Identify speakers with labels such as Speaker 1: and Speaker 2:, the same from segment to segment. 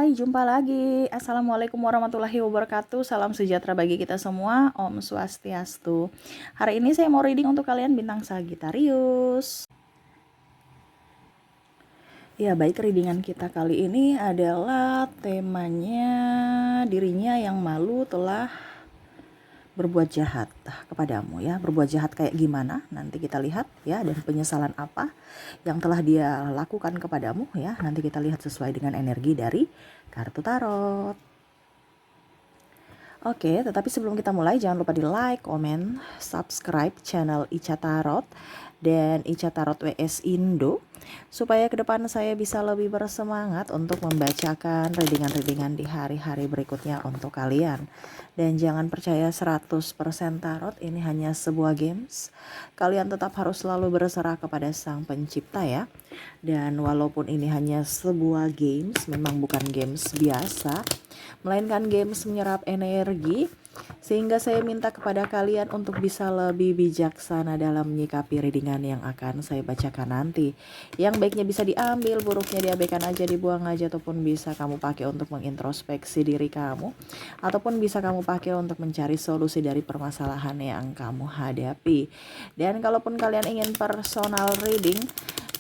Speaker 1: Hai, jumpa lagi. Assalamualaikum warahmatullahi wabarakatuh. Salam sejahtera bagi kita semua. Om Swastiastu. Hari ini saya mau reading untuk kalian bintang Sagittarius. Ya, baik, readingan kita kali ini adalah temanya dirinya yang malu telah berbuat jahat kepadamu ya. Berbuat jahat kayak gimana? Nanti kita lihat ya, dan penyesalan apa yang telah dia lakukan kepadamu ya. Nanti kita lihat sesuai dengan energi dari kartu tarot. Oke, tetapi sebelum kita mulai jangan lupa di like, komen, subscribe channel Ica Tarot dan Ica Tarot WS Indo supaya ke depan saya bisa lebih bersemangat untuk membacakan readingan-readingan di hari-hari berikutnya untuk kalian. Dan jangan percaya 100% tarot ini hanya sebuah games. Kalian tetap harus selalu berserah kepada Sang Pencipta ya. Dan walaupun ini hanya sebuah games, memang bukan games biasa, melainkan games menyerap energi, sehingga saya minta kepada kalian untuk bisa lebih bijaksana dalam menyikapi readingan yang akan saya bacakan nanti. Yang baiknya bisa diambil, buruknya diabaikan aja, dibuang aja, ataupun bisa kamu pakai untuk mengintrospeksi diri kamu, ataupun bisa kamu pakai untuk mencari solusi dari permasalahan yang kamu hadapi. Dan kalaupun kalian ingin personal reading,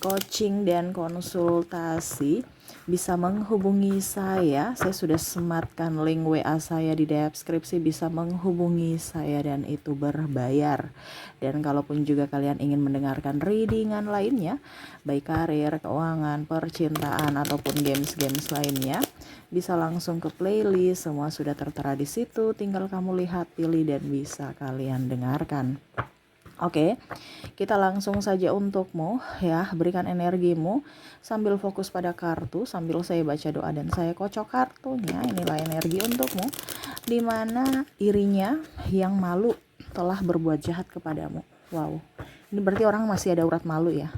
Speaker 1: coaching dan konsultasi, bisa menghubungi saya. Saya sudah sematkan link WA saya di deskripsi, bisa menghubungi saya dan itu berbayar. Dan kalaupun juga kalian ingin mendengarkan readingan lainnya, baik karir, keuangan, percintaan ataupun games-games lainnya, bisa langsung ke playlist, semua sudah tertera di situ. Tinggal kamu lihat, pilih dan bisa kalian dengarkan. Oke, kita langsung saja untukmu ya, berikan energimu sambil fokus pada kartu, sambil saya baca doa dan saya kocok kartunya. Inilah energi untukmu, dimana dirinya yang malu telah berbuat jahat kepadamu. Wow, ini berarti orang masih ada urat malu ya.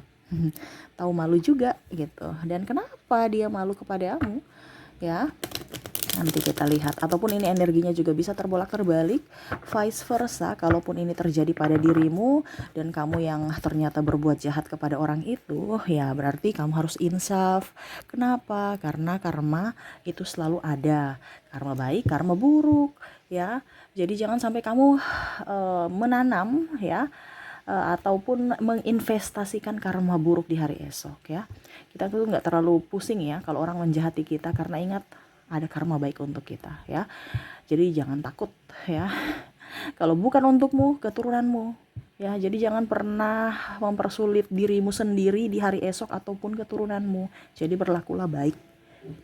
Speaker 1: Tahu malu juga gitu. Dan kenapa dia malu kepadamu ya? Nanti kita lihat, ataupun ini energinya juga bisa terbolak-terbalik, vice versa. Kalaupun ini terjadi pada dirimu dan kamu yang ternyata berbuat jahat kepada orang itu, ya berarti kamu harus insaf. Kenapa? Karena karma itu selalu ada, karma baik, karma buruk ya. Jadi jangan sampai kamu menanam ya, ataupun menginvestasikan karma buruk di hari esok ya. Kita tuh nggak terlalu pusing ya kalau orang menjahati kita, karena ingat ada karma baik untuk kita ya. Jadi jangan takut ya kalau bukan untukmu, keturunanmu ya. Jadi jangan pernah mempersulit dirimu sendiri di hari esok ataupun keturunanmu. Jadi berlakulah baik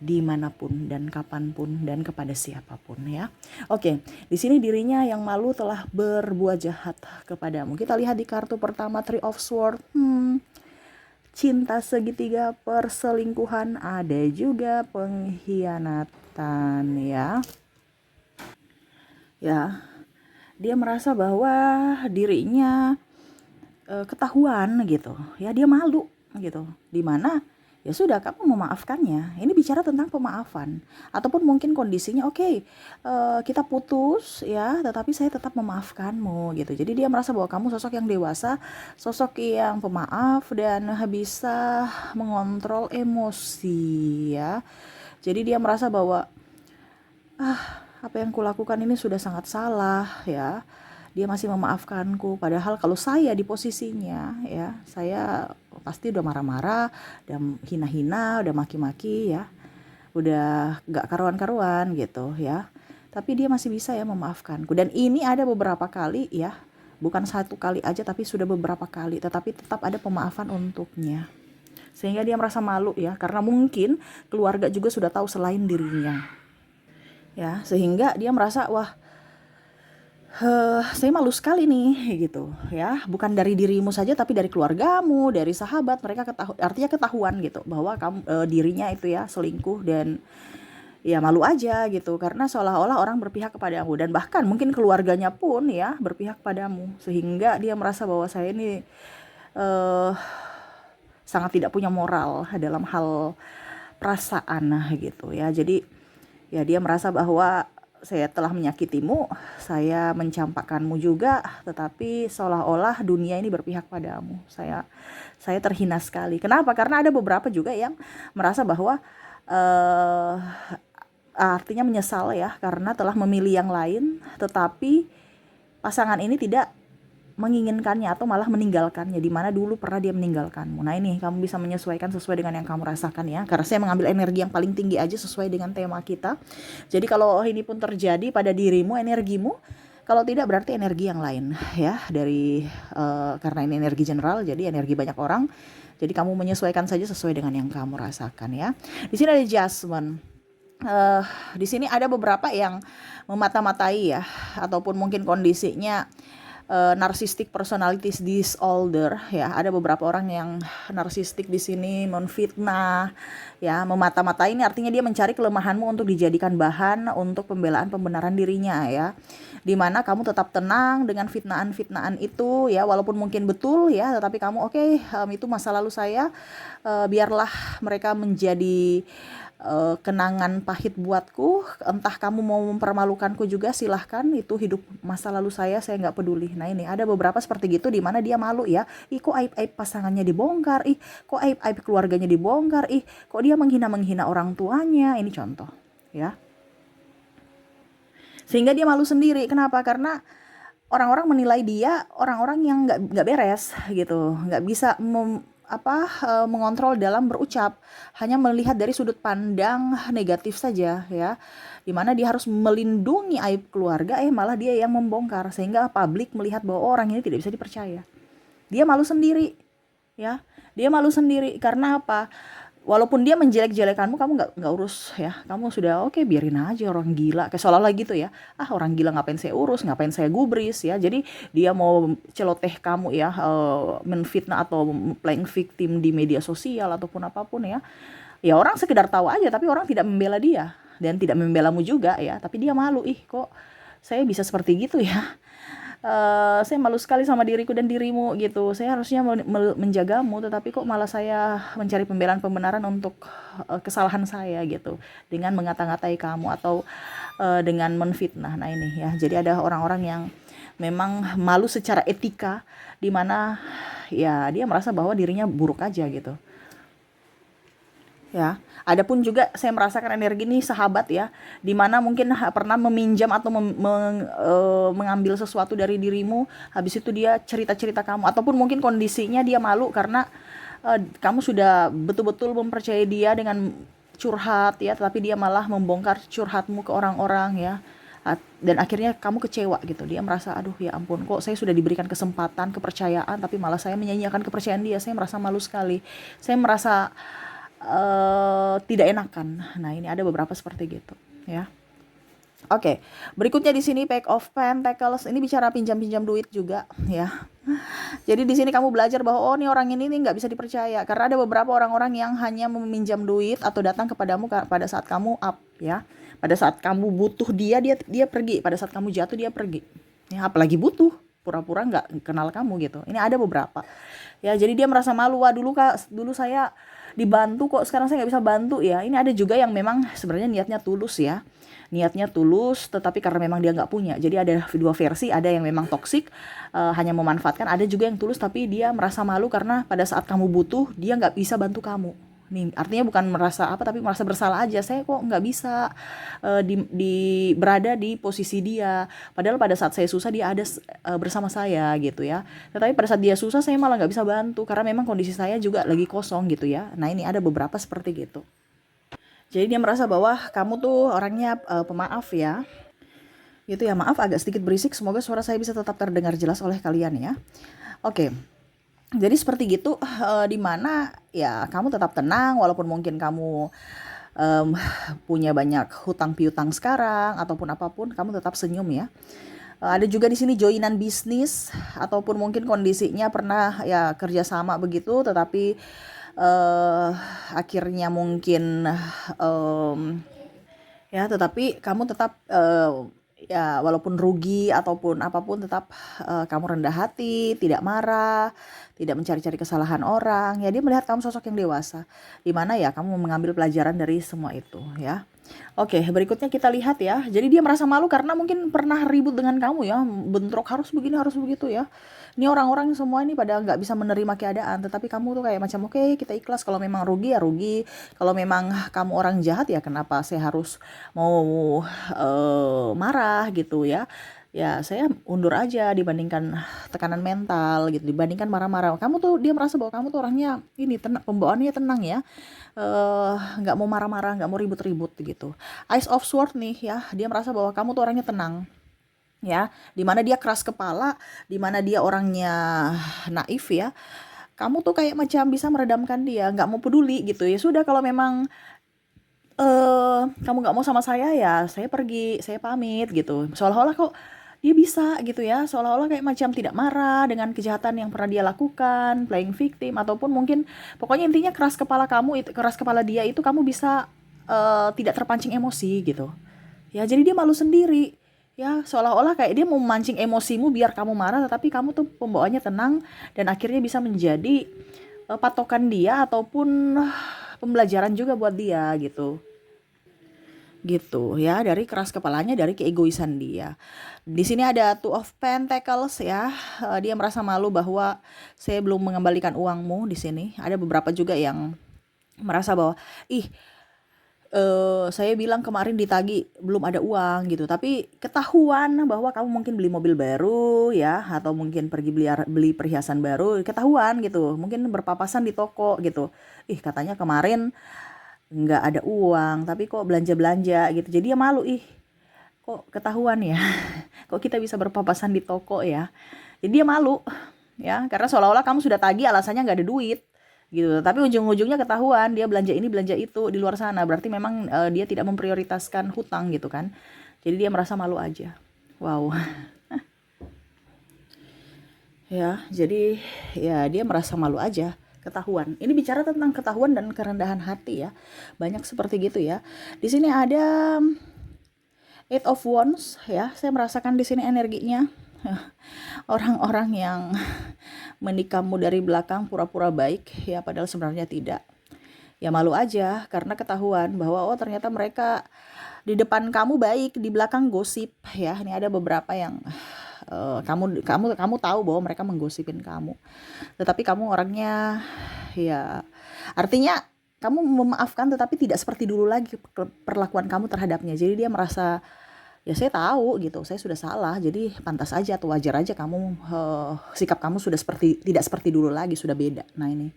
Speaker 1: dimanapun dan kapanpun dan kepada siapapun ya. Oke, di sini dirinya yang malu telah berbuat jahat kepadamu. Kita lihat di kartu pertama, Three of Swords. Cinta segitiga, perselingkuhan, ada juga pengkhianatan ya. Ya, dia merasa bahwa dirinya ketahuan gitu ya, dia malu gitu. Dimana ya sudah, kamu memaafkannya. Ini bicara tentang pemaafan, ataupun mungkin kondisinya oke, kita putus ya, tetapi saya tetap memaafkanmu gitu. Jadi dia merasa bahwa kamu sosok yang dewasa, sosok yang pemaaf dan bisa mengontrol emosi ya. Jadi dia merasa bahwa apa yang kulakukan ini sudah sangat salah ya. Dia masih memaafkanku, padahal kalau saya di posisinya ya, saya pasti udah marah-marah, udah hina-hina, udah maki-maki ya, udah gak karuan-karuan gitu ya. Tapi dia masih bisa ya memaafkanku. Dan ini ada beberapa kali ya, bukan satu kali aja tapi sudah beberapa kali, tetapi tetap ada pemaafan untuknya. Sehingga dia merasa malu ya, karena mungkin keluarga juga sudah tahu selain dirinya ya, sehingga dia merasa wah, saya malu sekali nih gitu ya. Bukan dari dirimu saja tapi dari keluargamu, dari sahabat, mereka artinya ketahuan gitu bahwa kamu dirinya itu ya selingkuh, dan ya malu aja gitu, karena seolah-olah orang berpihak kepadamu, dan bahkan mungkin keluarganya pun ya berpihak padamu, sehingga dia merasa bahwa saya ini sangat tidak punya moral dalam hal perasaan gitu ya. Jadi ya dia merasa bahwa saya telah menyakitimu, saya mencampakkanmu juga, tetapi seolah-olah dunia ini berpihak padamu. Saya terhina sekali. Kenapa? Karena ada beberapa juga yang merasa bahwa artinya menyesal ya, karena telah memilih yang lain, tetapi pasangan ini tidak menginginkannya atau malah meninggalkannya, di mana dulu pernah dia meninggalkanmu. Nah ini kamu bisa menyesuaikan sesuai dengan yang kamu rasakan ya, karena saya mengambil energi yang paling tinggi aja sesuai dengan tema kita. Jadi kalau ini pun terjadi pada dirimu, energimu, kalau tidak berarti energi yang lain ya, dari karena ini energi general, jadi energi banyak orang. Jadi kamu menyesuaikan saja sesuai dengan yang kamu rasakan ya. Di sini ada adjustment. Di sini ada beberapa yang memata-matai ya, ataupun mungkin kondisinya narcissistic personality disorder ya. Ada beberapa orang yang narsistik di sini, menfitnah ya, memata-matai. Ini artinya dia mencari kelemahanmu untuk dijadikan bahan untuk pembelaan pembenaran dirinya ya, dimana kamu tetap tenang dengan fitnaan-fitnaan itu ya, walaupun mungkin betul ya, tetapi kamu oke, itu masa lalu saya, biarlah mereka menjadi kenangan pahit buatku, entah kamu mau mempermalukanku juga silahkan, itu hidup masa lalu saya nggak peduli. Nah ini ada beberapa seperti gitu, di mana dia malu ya, ih kok aib-aib pasangannya dibongkar, ih kok aib-aib keluarganya dibongkar, ih kok dia menghina orang tuanya, ini contoh ya, sehingga dia malu sendiri. Kenapa? Karena orang-orang menilai dia orang-orang yang nggak beres gitu, nggak bisa mengontrol dalam berucap, hanya melihat dari sudut pandang negatif saja ya, dimana dia harus melindungi aib keluarga, malah dia yang membongkar, sehingga publik melihat bahwa orang ini tidak bisa dipercaya. Dia malu sendiri ya, dia malu sendiri. Karena apa? Walaupun dia menjelek-jelekanmu, kamu nggak urus ya, kamu sudah oke, biarin aja orang gila, kayak seolah-olah gitu ya, orang gila ngapain saya urus, ngapain saya gubris ya. Jadi dia mau celoteh kamu ya, menfitnah atau playing victim di media sosial ataupun apapun ya, orang sekedar tahu aja, tapi orang tidak membela dia dan tidak membelamu juga ya, tapi dia malu, ih kok saya bisa seperti gitu ya. Saya malu sekali sama diriku dan dirimu gitu. Saya harusnya menjagamu, tetapi kok malah saya mencari pembenaran untuk kesalahan saya gitu, dengan mengata-ngatai kamu atau dengan menfitnah. Nah ini ya, jadi ada orang-orang yang memang malu secara etika, di mana ya dia merasa bahwa dirinya buruk aja gitu ya. Adapun juga saya merasakan energi ini sahabat ya, dimana mungkin pernah meminjam atau mengambil sesuatu dari dirimu, habis itu dia cerita-cerita kamu, ataupun mungkin kondisinya dia malu karena kamu sudah betul-betul mempercayai dia dengan curhat ya, tapi dia malah membongkar curhatmu ke orang-orang ya. Dan akhirnya kamu kecewa gitu, dia merasa aduh ya ampun, kok saya sudah diberikan kesempatan, kepercayaan, tapi malah saya menyanyiakan kepercayaan dia. Saya merasa malu sekali, saya merasa tidak enakan. Nah ini ada beberapa seperti gitu ya. Oke, berikutnya di sini Page of Pentacles, ini bicara pinjam-pinjam duit juga ya. Jadi di sini kamu belajar bahwa nih orang ini nih nggak bisa dipercaya, karena ada beberapa orang-orang yang hanya meminjam duit atau datang kepadamu pada saat kamu up ya, pada saat kamu butuh dia pergi, pada saat kamu jatuh dia pergi ya, apalagi butuh, pura-pura nggak kenal kamu gitu. Ini ada beberapa ya, jadi dia merasa malu, wah dulu saya dibantu kok sekarang saya nggak bisa bantu ya. Ini ada juga yang memang sebenarnya niatnya tulus ya, niatnya tulus, tetapi karena memang dia nggak punya. Jadi ada dua versi, ada yang memang toksik, hanya memanfaatkan, ada juga yang tulus tapi dia merasa malu karena pada saat kamu butuh dia nggak bisa bantu kamu. Nih artinya bukan merasa tapi merasa bersalah aja, saya kok nggak bisa berada di posisi dia, padahal pada saat saya susah dia ada bersama saya gitu ya. Tetapi pada saat dia susah saya malah nggak bisa bantu karena memang kondisi saya juga lagi kosong gitu ya. Nah ini ada beberapa seperti gitu. Jadi dia merasa bahwa kamu tuh orangnya pemaaf ya. Gitu ya, maaf agak sedikit berisik, semoga suara saya bisa tetap terdengar jelas oleh kalian ya. Oke. Jadi seperti gitu, dimana ya kamu tetap tenang walaupun mungkin kamu punya banyak hutang piutang sekarang ataupun apapun, kamu tetap senyum ya. Ada juga di sini joinan bisnis, ataupun mungkin kondisinya pernah ya kerjasama begitu, tetapi akhirnya mungkin ya, tetapi kamu tetap ya walaupun rugi ataupun apapun tetap kamu rendah hati, tidak marah, tidak mencari-cari kesalahan orang ya. Dia melihat kamu sosok yang dewasa, di mana ya kamu mengambil pelajaran dari semua itu ya. Oke, berikutnya kita lihat ya. Jadi dia merasa malu karena mungkin pernah ribut dengan kamu ya, bentrok harus begini harus begitu ya. Ini orang-orang semua ini pada nggak bisa menerima keadaan, tetapi kamu tuh kayak macam oke kita ikhlas, kalau memang rugi ya rugi, kalau memang kamu orang jahat ya kenapa saya harus mau marah gitu ya. Ya saya undur aja dibandingkan tekanan mental gitu, dibandingkan marah-marah. Kamu tuh dia merasa bahwa kamu tuh orangnya ini tenang, pembawaannya tenang ya, nggak mau marah-marah, nggak mau ribut-ribut gitu. Ice of Sword nih ya, dia merasa bahwa kamu tuh orangnya tenang ya, dimana dia keras kepala, dimana dia orangnya naif ya. Kamu tuh kayak macam bisa meredamkan dia, nggak mau peduli gitu ya. Sudah kalau memang kamu nggak mau sama saya ya saya pergi, saya pamit gitu. Seolah-olah kok dia bisa gitu ya, seolah-olah kayak macam tidak marah dengan kejahatan yang pernah dia lakukan, playing victim ataupun mungkin pokoknya intinya keras kepala kamu itu, keras kepala dia itu kamu bisa tidak terpancing emosi gitu. Ya, jadi dia malu sendiri. Ya, seolah-olah kayak dia mau memancing emosimu biar kamu marah, tetapi kamu tuh pembawaannya tenang dan akhirnya bisa menjadi patokan dia ataupun pembelajaran juga buat dia gitu. Gitu ya, dari keras kepalanya, dari keegoisan dia. Di sini ada Two of Pentacles ya. Dia merasa malu bahwa saya belum mengembalikan uangmu di sini. Ada beberapa juga yang merasa bahwa ih, saya bilang kemarin ditagih belum ada uang gitu, tapi ketahuan bahwa kamu mungkin beli mobil baru ya, atau mungkin pergi beli perhiasan baru, ketahuan gitu, mungkin berpapasan di toko gitu. Ih, katanya kemarin nggak ada uang, tapi kok belanja-belanja gitu. Jadi dia malu, ih, kok ketahuan ya, kok kita bisa berpapasan di toko ya. Jadi dia malu ya, karena seolah-olah kamu sudah tagih alasannya nggak ada duit gitu, tapi ujung-ujungnya ketahuan dia belanja ini belanja itu di luar sana, berarti memang dia tidak memprioritaskan hutang gitu kan. Jadi dia merasa malu aja. Wow. Ya, jadi ya dia merasa malu aja, ketahuan. Ini bicara tentang ketahuan dan kerendahan hati ya. Banyak seperti gitu ya. Di sini ada Eight of Wands ya. Saya merasakan di sini energinya orang-orang yang menikahmu dari belakang pura-pura baik ya, padahal sebenarnya tidak. Ya malu aja karena ketahuan bahwa oh ternyata mereka di depan kamu baik, di belakang gosip ya. Ini ada beberapa yang kamu tahu bahwa mereka menggosipin kamu, tetapi kamu orangnya ya, artinya kamu memaafkan tetapi tidak seperti dulu lagi perlakuan kamu terhadapnya. Jadi dia merasa ya saya tahu gitu, saya sudah salah, jadi pantas aja atau wajar aja kamu sikap kamu sudah tidak seperti dulu lagi, sudah beda. Nah ini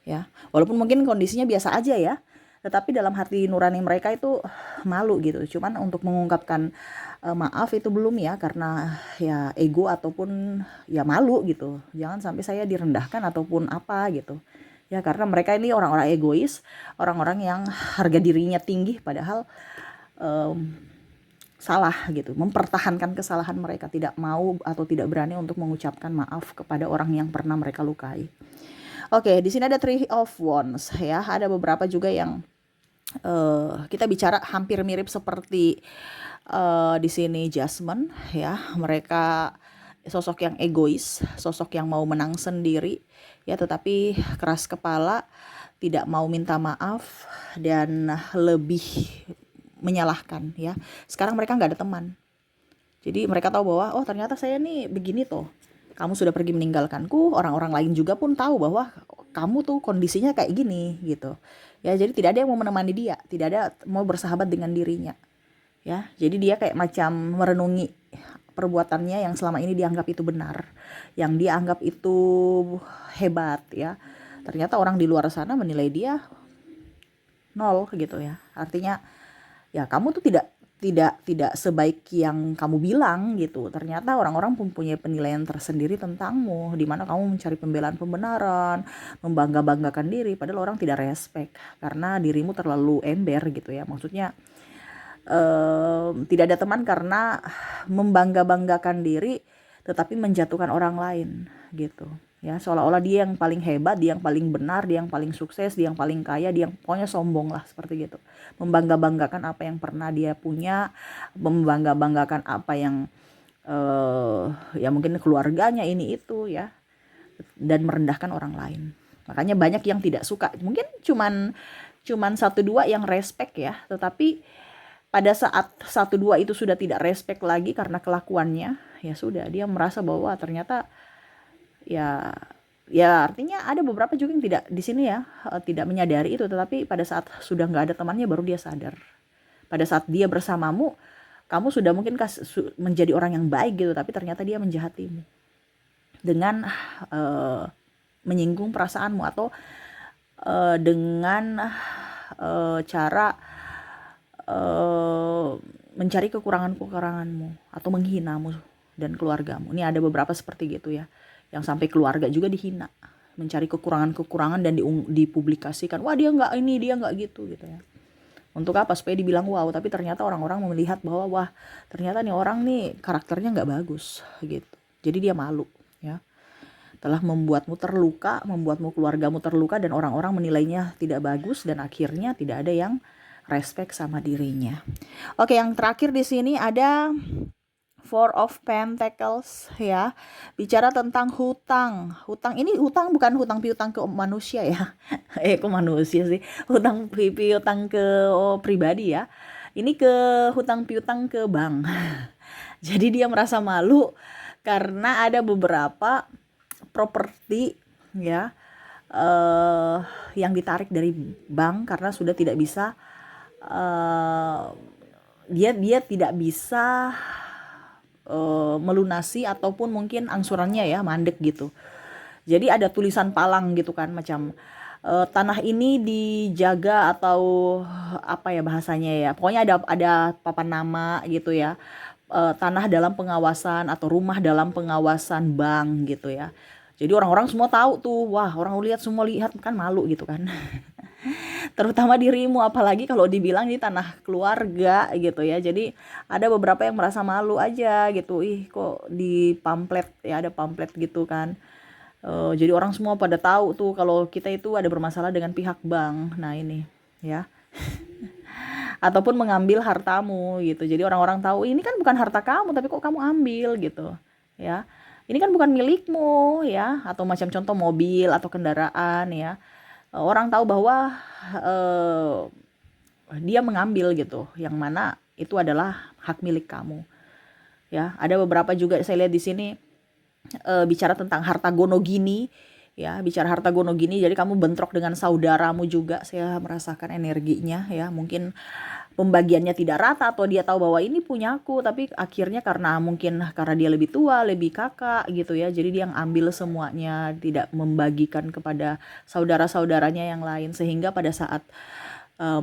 Speaker 1: ya, walaupun mungkin kondisinya biasa aja ya, tetapi dalam hati nurani mereka itu malu gitu. Cuman untuk mengungkapkan maaf itu belum ya, karena ya ego ataupun ya malu gitu. Jangan sampai saya direndahkan ataupun apa gitu. Ya karena mereka ini orang-orang egois, orang-orang yang harga dirinya tinggi padahal salah gitu, mempertahankan kesalahan mereka, tidak mau atau tidak berani untuk mengucapkan maaf kepada orang yang pernah mereka lukai. Oke, di sini ada Three of Wands ya. Ada beberapa juga yang kita bicara hampir mirip seperti di sini Jasmine ya. Mereka sosok yang egois, sosok yang mau menang sendiri ya, tetapi keras kepala, tidak mau minta maaf dan lebih menyalahkan ya. Sekarang mereka nggak ada teman. Jadi mereka tahu bahwa oh ternyata saya nih begini toh. Kamu sudah pergi meninggalkanku, orang-orang lain juga pun tahu bahwa kamu tuh kondisinya kayak gini gitu. Ya, jadi tidak ada yang mau menemani dia, tidak ada mau bersahabat dengan dirinya. Ya, jadi dia kayak macam merenungi perbuatannya yang selama ini dianggap itu benar, yang dia anggap itu hebat ya. Ternyata orang di luar sana menilai dia nol gitu ya. Artinya ya kamu tuh tidak sebaik yang kamu bilang gitu. Ternyata orang-orang mempunyai penilaian tersendiri tentangmu, di mana kamu mencari pembelaan pembenaran, membangga-banggakan diri, padahal orang tidak respect karena dirimu terlalu ember gitu ya. Maksudnya tidak ada teman karena membangga-banggakan diri tetapi menjatuhkan orang lain gitu ya, seolah-olah dia yang paling hebat, dia yang paling benar, dia yang paling sukses, dia yang paling kaya, dia yang pokoknya sombong lah seperti gitu, membangga-banggakan apa yang pernah dia punya, membangga-banggakan apa yang ya mungkin keluarganya ini itu ya, dan merendahkan orang lain. Makanya banyak yang tidak suka, mungkin cuman cuman satu dua yang respect ya, tetapi pada saat satu dua itu sudah tidak respect lagi karena kelakuannya, ya sudah dia merasa bahwa ternyata ya artinya ada beberapa juga yang tidak di sini ya, tidak menyadari itu, tetapi pada saat sudah nggak ada temannya baru dia sadar. Pada saat dia bersamamu, kamu sudah mungkin menjadi orang yang baik gitu, tapi ternyata dia menjahatimu dengan menyinggung perasaanmu, atau dengan cara mencari kekuranganmu atau menghinamu dan keluargamu. Ini ada beberapa seperti gitu ya, yang sampai keluarga juga dihina, mencari kekurangan-kekurangan dan dipublikasikan. Wah dia nggak ini, dia nggak gitu ya. Untuk apa? Supaya dibilang wow, tapi ternyata orang-orang melihat bahwa wah ternyata nih orang nih karakternya nggak bagus gitu. Jadi dia malu ya. Telah membuatmu terluka, membuatmu keluargamu terluka, dan orang-orang menilainya tidak bagus, dan akhirnya tidak ada yang respect sama dirinya. Oke, yang terakhir di sini ada Four of Pentacles ya. Bicara tentang hutang. Hutang ini bukan hutang piutang ke manusia ya. Kok manusia sih? Hutang piutang ke pribadi ya. Ini ke hutang piutang ke bank. Jadi dia merasa malu karena ada beberapa properti ya yang ditarik dari bank karena sudah tidak bisa dia tidak bisa melunasi, ataupun mungkin angsurannya ya mandek gitu. Jadi ada tulisan palang gitu kan, macam tanah ini dijaga, atau apa ya bahasanya ya, pokoknya ada papan nama gitu ya, tanah dalam pengawasan atau rumah dalam pengawasan bank gitu ya. Jadi orang-orang semua tahu tuh, wah orang lihat semua lihat kan, malu gitu kan. Terutama dirimu, apalagi kalau dibilang di tanah keluarga gitu ya. Jadi ada beberapa yang merasa malu aja gitu, ih kok di pamflet ya, ada pamflet gitu kan. Jadi orang semua pada tahu tuh kalau kita itu ada bermasalah dengan pihak bank. Nah ini ya, ataupun mengambil hartamu gitu. Jadi orang-orang tahu ini kan bukan harta kamu, tapi kok kamu ambil gitu ya. Ini kan bukan milikmu ya, atau macam contoh mobil atau kendaraan ya. Orang tahu bahwa dia mengambil gitu, yang mana itu adalah hak milik kamu ya. Ada beberapa juga saya lihat di sini bicara tentang harta gono gini ya, bicara harta gono gini. Jadi kamu bentrok dengan saudaramu juga, saya merasakan energinya ya. Mungkin pembagiannya tidak rata, atau dia tahu bahwa ini punyaku, tapi akhirnya karena dia lebih tua, lebih kakak gitu ya, jadi dia yang ambil semuanya, tidak membagikan kepada saudara-saudaranya yang lain, sehingga pada saat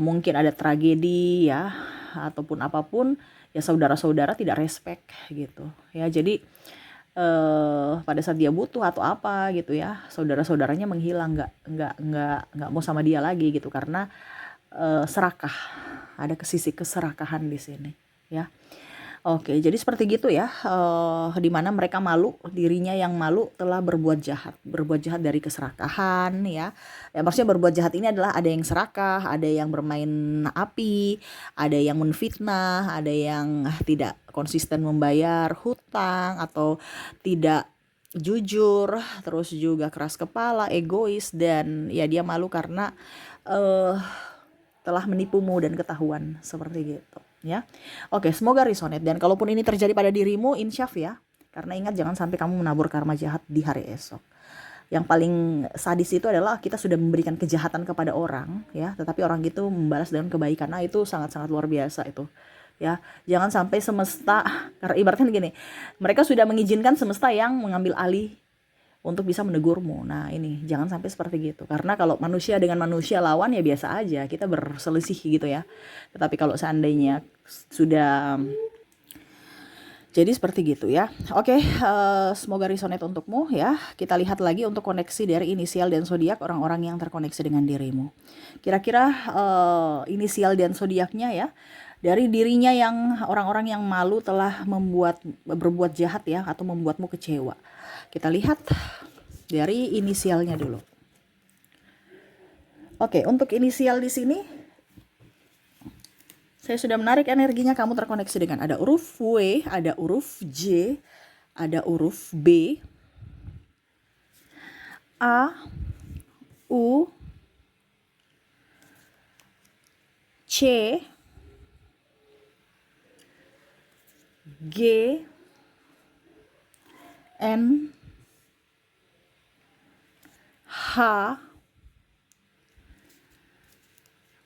Speaker 1: mungkin ada tragedi ya, ataupun apapun ya, saudara-saudara tidak respect gitu ya. Jadi pada saat dia butuh atau apa gitu ya, saudara-saudaranya menghilang, nggak mau sama dia lagi gitu, karena serakah, ada sisi keserakahan di sini ya. Oke, jadi seperti gitu ya, dimana mereka malu, dirinya yang malu telah berbuat jahat dari keserakahan ya. Ya maksudnya berbuat jahat ini adalah ada yang serakah, ada yang bermain api, ada yang menfitnah, ada yang tidak konsisten membayar hutang, atau tidak jujur, terus juga keras kepala, egois, dan ya dia malu karena telah menipumu dan ketahuan seperti gitu ya. Oke, semoga resonate, dan kalaupun ini terjadi pada dirimu, insyaf ya, karena ingat jangan sampai kamu menabur karma jahat di hari esok. Yang paling sadis itu adalah kita sudah memberikan kejahatan kepada orang ya, tetapi orang itu membalas dengan kebaikan. Nah itu sangat-sangat luar biasa itu ya. Jangan sampai semesta, karena ibaratnya gini, mereka sudah mengizinkan semesta yang mengambil alih untuk bisa menegurmu. Nah ini jangan sampai seperti gitu, karena kalau manusia dengan manusia lawan ya biasa aja, kita berselisih gitu ya. Tetapi kalau seandainya sudah jadi seperti gitu ya. Oke, semoga resonate untukmu ya. Kita lihat lagi untuk koneksi dari inisial dan zodiak orang-orang yang terkoneksi dengan dirimu. Kira-kira inisial dan zodiaknya ya, dari dirinya yang orang-orang yang malu telah berbuat jahat ya, atau membuatmu kecewa. Kita lihat dari inisialnya dulu. Oke, untuk inisial di sini saya sudah menarik energinya, kamu terkoneksi dengan ada huruf W, ada huruf J, ada huruf B, A, U, C, G, N, H,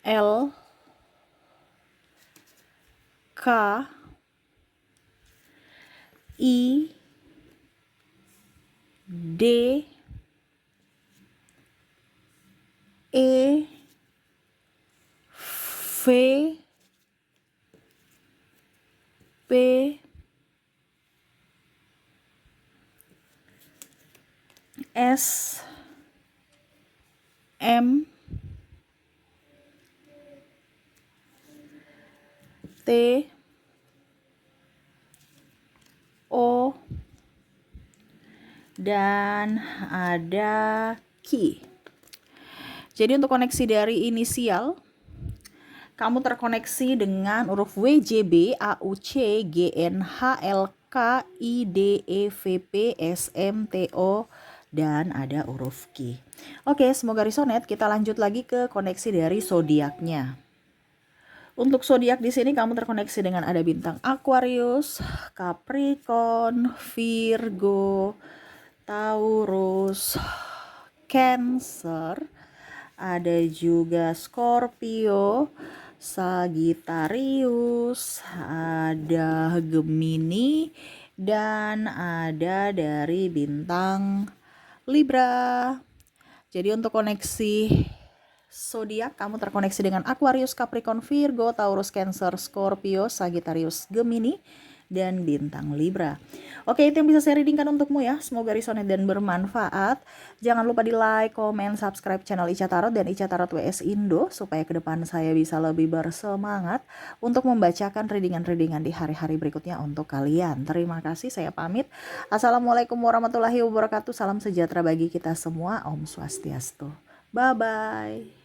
Speaker 1: L, K, I, D, E, V, P, S, M, T, O, dan ada Q. Jadi untuk koneksi dari inisial, kamu terkoneksi dengan huruf W, J, B, A, U, C, G, N, H, L, K, I, D, E, V, P, S, M, T, O, dan ada huruf Q. Oke, semoga resonate. Kita lanjut lagi ke koneksi dari zodiaknya. Untuk zodiak di sini kamu terkoneksi dengan ada bintang Aquarius, Capricorn, Virgo, Taurus, Cancer, ada juga Scorpio, Sagittarius, ada Gemini, dan ada dari bintang Libra. Jadi untuk koneksi zodiak kamu terkoneksi dengan Aquarius, Capricorn, Virgo, Taurus, Cancer, Scorpio, Sagittarius, Gemini, dan bintang Libra. Oke, itu yang bisa saya readingkan untukmu ya. Semoga resonate dan bermanfaat. Jangan lupa di like, komen, subscribe channel Ica Tarot dan Ica Tarot WS Indo supaya ke depan saya bisa lebih bersemangat untuk membacakan readingan-readingan di hari-hari berikutnya untuk kalian. Terima kasih, saya pamit. Assalamualaikum warahmatullahi wabarakatuh. Salam sejahtera bagi kita semua. Om Swastiastu. Bye-bye.